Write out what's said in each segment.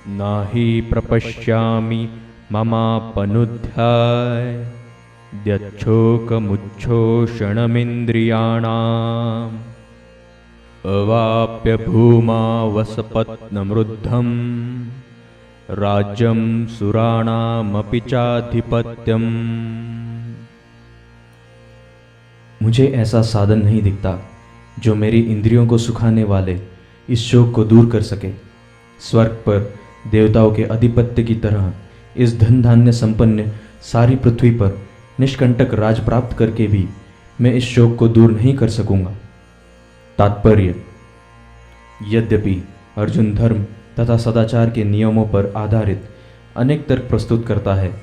नाहि प्रपश्यामि ममापनुध्याय द्यच्छोकमुच्छोषणमिन्द्रियाणाम् अवाप्य भूमा वसपत्नमृद्धं राज्यं सुराणामपि चाधिपत्यम्। मुझे ऐसा साधन नहीं दिखता जो मेरी इंद्रियों को सुखाने वाले इस शोक को दूर कर सके। स्वर्ग पर देवताओं के अधिपत्य की तरह इस धन धान्य संपन्न सारी पृथ्वी पर निष्कंटक राज प्राप्त करके भी मैं इस शोक को दूर नहीं कर सकूंगा। तात्पर्य: यद्यपि अर्जुन धर्म तथा सदाचार के नियमों पर आधारित अनेक तर्क प्रस्तुत करता है,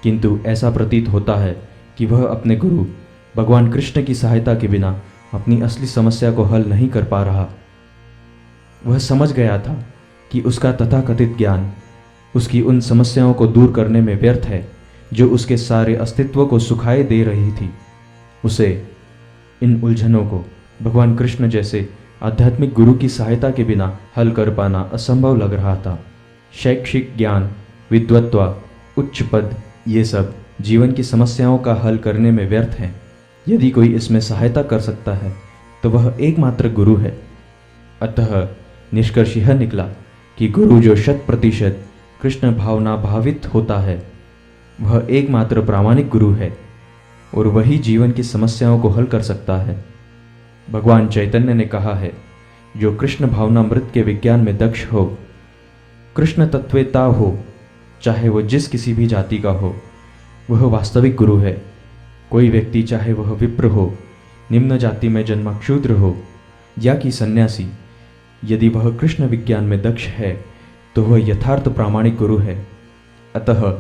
किंतु ऐसा प्रतीत होता है कि वह अपने गुरु भगवान कृष्ण की सहायता के बिना अपनी असली समस्या को हल नहीं कर पा रहा। वह समझ गया था कि उसका तथाकथित ज्ञान उसकी उन समस्याओं को दूर करने में व्यर्थ है जो उसके सारे अस्तित्व को सुखाए दे रही थी। उसे इन उलझनों को भगवान कृष्ण जैसे आध्यात्मिक गुरु की सहायता के बिना हल कर पाना असंभव लग रहा था। शैक्षिक ज्ञान, विद्वत्ता, उच्च पद, ये सब जीवन की समस्याओं का हल करने में व्यर्थ हैं। यदि कोई इसमें सहायता कर सकता है तो वह एकमात्र गुरु है। अतः निष्कर्ष यह निकला कि गुरु जो 100% कृष्ण भावना भावित होता है वह एकमात्र प्रामाणिक गुरु है और वही जीवन की समस्याओं को हल कर सकता है। भगवान चैतन्य ने कहा है, जो कृष्ण भावनामृत के विज्ञान में दक्ष हो, कृष्ण तत्वेता हो, चाहे वह जिस किसी भी जाति का हो, वह वास्तविक गुरु है। कोई व्यक्ति चाहे वह विप्र हो, निम्न जाति में जन्मा क्षूद्र हो या कि सन्यासी, यदि वह कृष्ण विज्ञान में दक्ष है तो वह यथार्थ प्रामाणिक गुरु है। अतः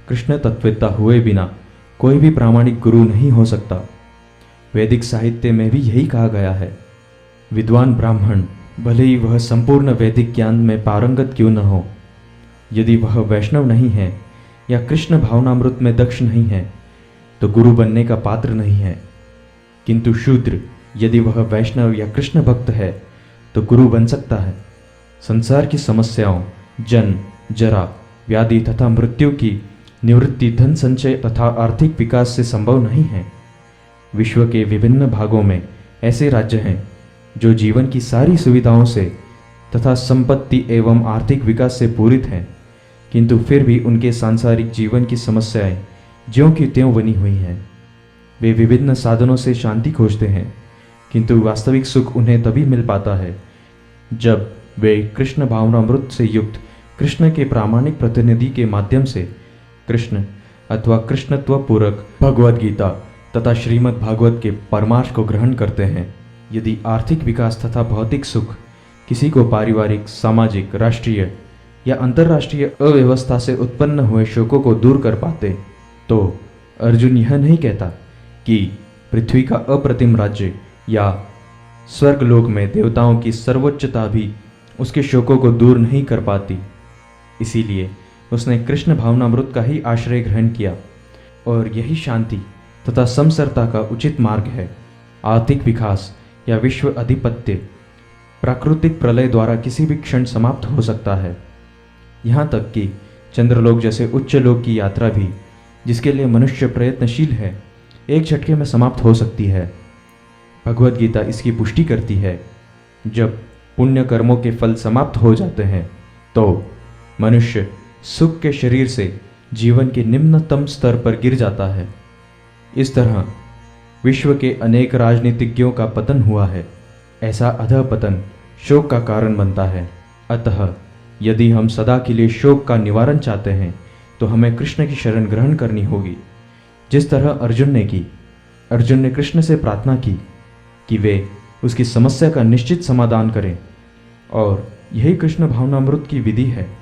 कृष्ण तत्वेता हुए बिना कोई भी प्रामाणिक गुरु नहीं हो सकता। वैदिक साहित्य में भी यही कहा गया है। विद्वान ब्राह्मण भले ही वह संपूर्ण वैदिक ज्ञान में पारंगत क्यों न हो, यदि वह वैष्णव नहीं है या कृष्ण भावनामृत में दक्ष नहीं है तो गुरु बनने का पात्र नहीं है। किंतु शूद्र यदि वह वैष्णव या कृष्ण भक्त है तो गुरु बन सकता है। संसार की समस्याओं, जन्म, जरा, व्याधि तथा मृत्यु की निवृत्ति धन संचय तथा आर्थिक विकास से संभव नहीं है। विश्व के विभिन्न भागों में ऐसे राज्य हैं जो जीवन की सारी सुविधाओं से तथा संपत्ति एवं आर्थिक विकास से पूरित हैं, किंतु फिर भी उनके सांसारिक जीवन की समस्याएं ज्यों की त्यों बनी हुई हैं। वे विभिन्न साधनों से शांति खोजते हैं, किंतु वास्तविक सुख उन्हें तभी मिल पाता है जब वे कृष्ण भावनामृत से युक्त कृष्ण के प्रामाणिक प्रतिनिधि के माध्यम से कृष्ण अथवा कृष्णत्व पूरक भगवद गीता तथा श्रीमद् भागवत के परमार्थ को ग्रहण करते हैं। यदि आर्थिक विकास तथा भौतिक सुख किसी को पारिवारिक, सामाजिक, राष्ट्रीय या अंतर्राष्ट्रीय अव्यवस्था से उत्पन्न हुए शोकों को दूर कर पाते तो अर्जुन यह नहीं कहता कि पृथ्वी का अप्रतिम राज्य या स्वर्गलोक में देवताओं की सर्वोच्चता भी उसके शोकों को दूर नहीं कर पाती। इसीलिए उसने कृष्ण भावनामृत का ही आश्रय ग्रहण किया और यही शांति तथा समसरता का उचित मार्ग है। आर्थिक विकास या विश्व अधिपत्य प्राकृतिक प्रलय द्वारा किसी भी क्षण समाप्त हो सकता है। यहाँ तक कि चंद्रलोक जैसे उच्च लोक की यात्रा भी, जिसके लिए मनुष्य प्रयत्नशील है, एक झटके में समाप्त हो सकती है। भगवद गीता इसकी पुष्टि करती है। जब पुण्य कर्मों के फल समाप्त हो जाते हैं तो मनुष्य सुख के शरीर से जीवन के निम्नतम स्तर पर गिर जाता है। इस तरह विश्व के अनेक राजनीतिज्ञों का पतन हुआ है। ऐसा अधः पतन शोक का कारण बनता है। अतः यदि हम सदा के लिए शोक का निवारण चाहते हैं तो हमें कृष्ण की शरण ग्रहण करनी होगी, जिस तरह अर्जुन ने की। अर्जुन ने कृष्ण से प्रार्थना की कि वे उसकी समस्या का निश्चित समाधान करें, और यही कृष्ण भावनामृत की विधि है।